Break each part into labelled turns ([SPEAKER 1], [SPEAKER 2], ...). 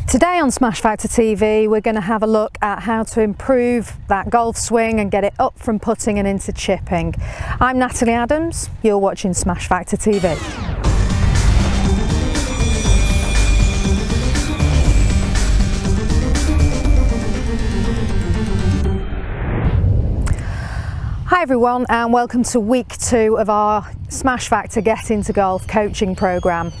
[SPEAKER 1] Today on Smash Factor TV we're going to have a look at how to improve that golf swing and get it up from putting and into chipping. I'm Natalie Adams, you're watching Smash Factor TV. Hi everyone and welcome to week 2 of our Smash Factor Get Into Golf coaching programme.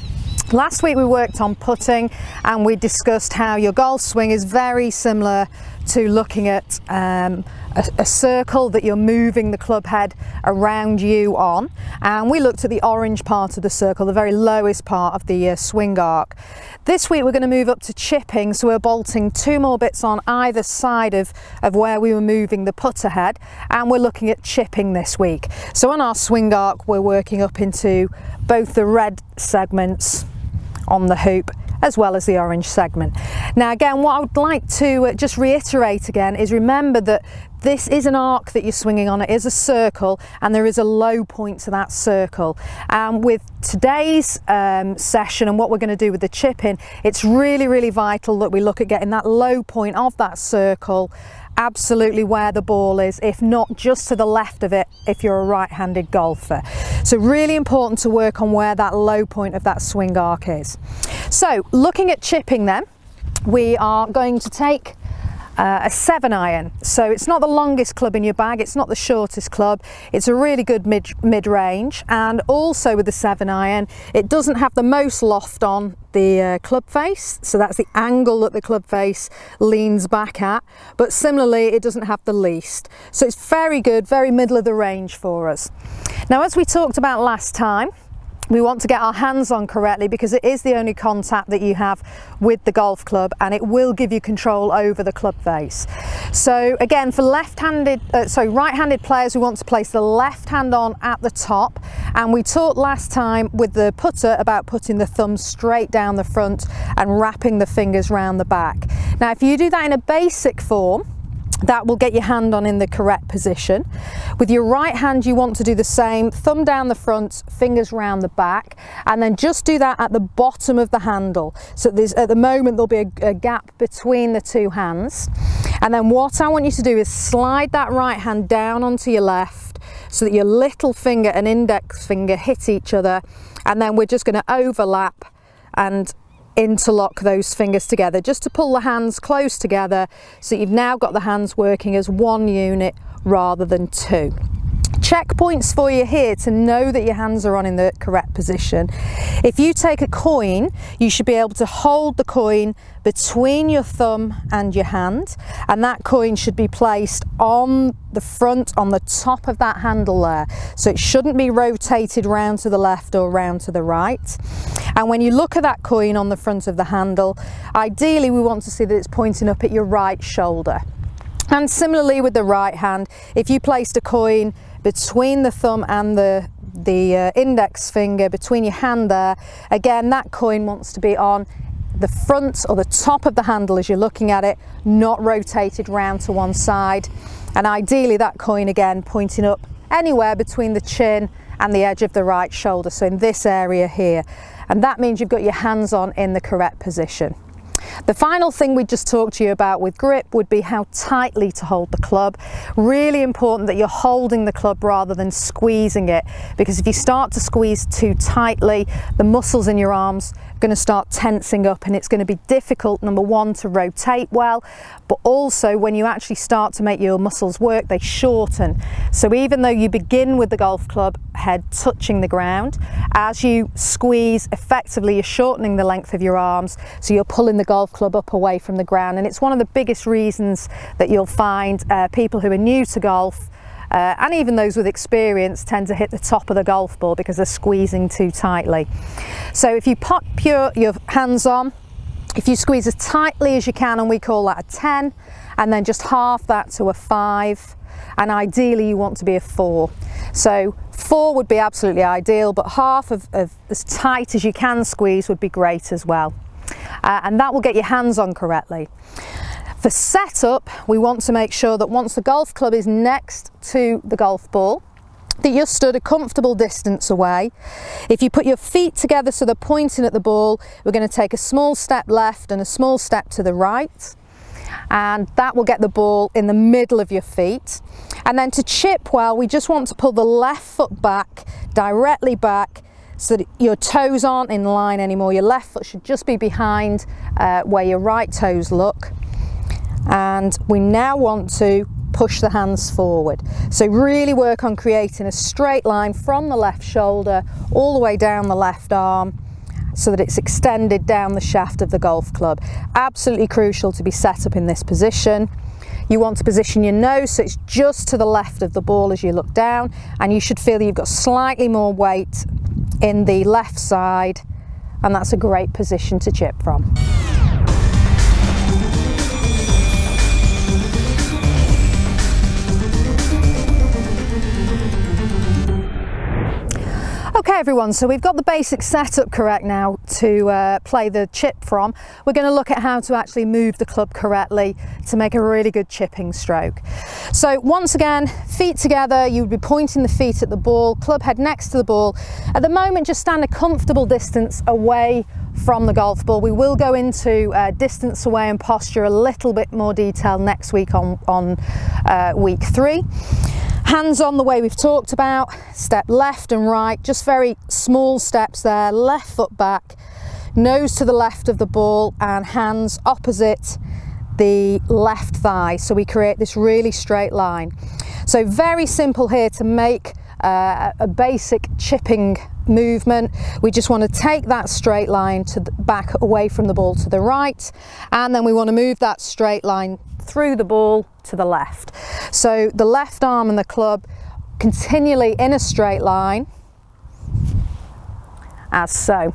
[SPEAKER 1] Last week we worked on putting and we discussed how your golf swing is very similar to looking at a circle that you're moving the club head around you on, and we looked at the orange part of the circle, the very lowest part of the swing arc. This week we're going to move up to chipping, so we're bolting 2 more bits on either side of where we were moving the putter head, and we're looking at chipping this week. So on our swing arc we're working up into both the red segments on the hoop as well as the orange segment. Now again, what I would like to just reiterate again is remember that this is an arc that you're swinging on, it is a circle, and there is a low point to that circle. With today's session and what we're going to do with the chipping, it's really vital that we look at getting that low point of that circle absolutely where the ball is, if not just to the left of it if you're a right-handed golfer. So really important to work on where that low point of that swing arc is. So looking at chipping then, we are going to take a 7-iron. So it's not the longest club in your bag, it's not the shortest club, it's a really good mid-range, and also with the 7-iron it doesn't have the most loft on the club face, so that's the angle that the club face leans back at, but similarly it doesn't have the least. So it's very good, very middle of the range for us. Now, as we talked about last time, we want to get our hands on correctly because it is the only contact that you have with the golf club, and it will give you control over the club face. So again, for right-handed players, we want to place the left hand on at the top, and we talked last time with the putter about putting the thumb straight down the front and wrapping the fingers round the back. Now if you do that in a basic form, that will get your hand on in the correct position. With your right hand you want to do the same, thumb down the front, fingers round the back, and then just do that at the bottom of the handle. So at the moment there'll be a gap between the 2 hands, and then what I want you to do is slide that right hand down onto your left so that your little finger and index finger hit each other, and then we're just going to overlap and interlock those fingers together just to pull the hands close together, so you've now got the hands working as 1 unit rather than 2. Checkpoints for you here to know that your hands are on in the correct position. If you take a coin, you should be able to hold the coin between your thumb and your hand, and that coin should be placed on the front, on the top of that handle there. So it shouldn't be rotated round to the left or round to the right. And when you look at that coin on the front of the handle, ideally we want to see that it's pointing up at your right shoulder. And similarly with the right hand, if you placed a coin between the thumb and the index finger, between your hand there, again that coin wants to be on the front or the top of the handle as you're looking at it, not rotated round to one side. And ideally that coin again pointing up anywhere between the chin and the edge of the right shoulder, so in this area here. And that means you've got your hands on in the correct position. The final thing we just talked to you about with grip would be how tightly to hold the club. Really important that you're holding the club rather than squeezing it, because if you start to squeeze too tightly, the muscles in your arms are going to start tensing up, and it's going to be difficult, number one, to rotate well, but also when you actually start to make your muscles work, they shorten. So even though you begin with the golf club head touching the ground, as you squeeze effectively you're shortening the length of your arms, so you're pulling the golf club up away from the ground. And it's one of the biggest reasons that you'll find people who are new to golf and even those with experience tend to hit the top of the golf ball because they're squeezing too tightly. So if you pop your hands on, if you squeeze as tightly as you can, and we call that a 10, and then just half that to a 5, and ideally you want to be a 4. So 4 would be absolutely ideal, but half of as tight as you can squeeze would be great as well. And that will get your hands on correctly. For setup, we want to make sure that once the golf club is next to the golf ball, that you're stood a comfortable distance away. If you put your feet together so they're pointing at the ball, we're going to take a small step left and a small step to the right, and that will get the ball in the middle of your feet. And then to chip well, we just want to pull the left foot back, directly back, so that your toes aren't in line anymore. Your left foot should just be behind where your right toes look. And we now want to push the hands forward. So really work on creating a straight line from the left shoulder all the way down the left arm so that it's extended down the shaft of the golf club. Absolutely crucial to be set up in this position. You want to position your nose so it's just to the left of the ball as you look down, and you should feel that you've got slightly more weight in the left side, and that's a great position to chip from. Okay everyone, so we've got the basic setup correct now to play the chip from. We're going to look at how to actually move the club correctly to make a really good chipping stroke. So once again, feet together, you would be pointing the feet at the ball, club head next to the ball. At the moment, just stand a comfortable distance away from the golf ball. We will go into distance away and posture a little bit more detail next week on week 3. Hands on the way we've talked about, step left and right, just very small steps there, left foot back, nose to the left of the ball and hands opposite the left thigh, so we create this really straight line. So very simple here to make a basic chipping movement. We just want to take that straight line to the back away from the ball to the right, and then we want to move that straight line through the ball to the left. So the left arm and the club continually in a straight line, as so.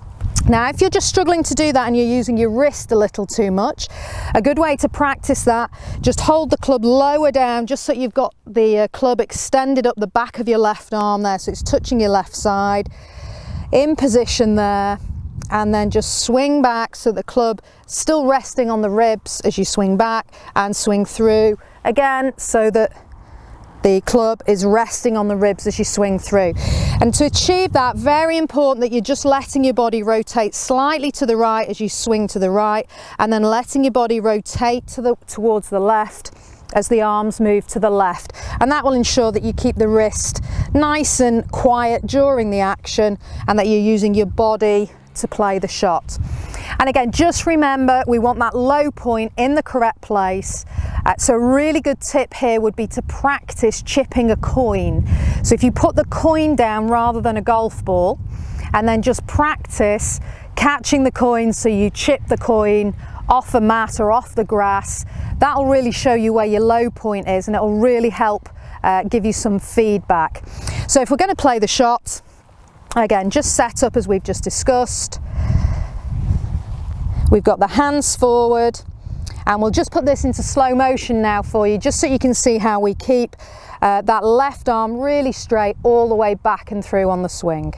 [SPEAKER 1] Now if you're just struggling to do that and you're using your wrist a little too much, a good way to practice that, just hold the club lower down just so you've got the club extended up the back of your left arm there, so it's touching your left side, in position there, and then just swing back so the club still resting on the ribs as you swing back, and swing through again so that the club is resting on the ribs as you swing through. And to achieve that, very important that you're just letting your body rotate slightly to the right as you swing to the right, and then letting your body rotate towards the left as the arms move to the left, and that will ensure that you keep the wrist nice and quiet during the action and that you're using your body to play the shot. And again, just remember, we want that low point in the correct place. So a really good tip here would be to practice chipping a coin. So if you put the coin down rather than a golf ball, and then just practice catching the coin, so you chip the coin off a mat or off the grass, that'll really show you where your low point is, and it'll really help give you some feedback. So if we're going to play the shot, again, just set up as we've just discussed. We've got the hands forward, and we'll just put this into slow motion now for you, just so you can see how we keep that left arm really straight all the way back and through on the swing.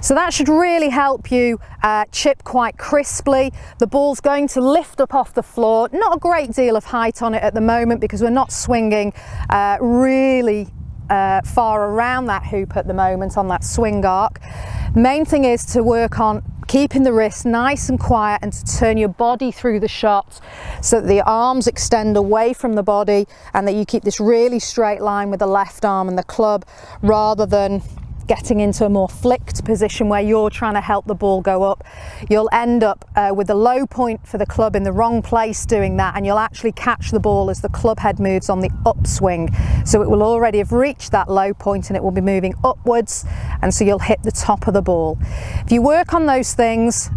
[SPEAKER 1] So that should really help you chip quite crisply. The ball's going to lift up off the floor. Not a great deal of height on it at the moment because we're not swinging really far around that hoop at the moment on that swing arc. Main thing is to work on keeping the wrist nice and quiet and to turn your body through the shot so that the arms extend away from the body and that you keep this really straight line with the left arm and the club, rather than getting into a more flicked position where you're trying to help the ball go up. You'll end up with the low point for the club in the wrong place doing that, and you'll actually catch the ball as the club head moves on the upswing. So it will already have reached that low point and it will be moving upwards, and so you'll hit the top of the ball. If you work on those things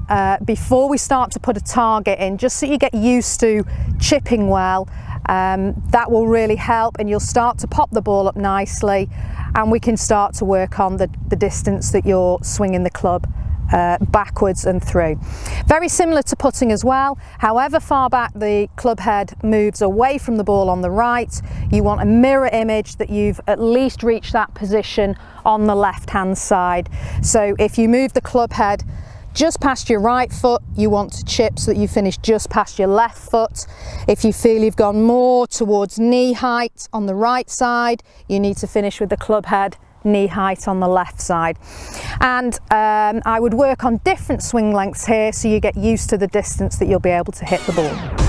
[SPEAKER 1] before we start to put a target in, just so you get used to chipping well, that will really help, and you'll start to pop the ball up nicely, and we can start to work on the distance that you're swinging the club backwards and through. Very similar to putting as well. However far back the club head moves away from the ball on the right, you want a mirror image that you've at least reached that position on the left hand side. So if you move the club head just past your right foot, you want to chip so that you finish just past your left foot. If you feel you've gone more towards knee height on the right side, you need to finish with the club head knee height on the left side. And I would work on different swing lengths here so you get used to the distance that you'll be able to hit the ball.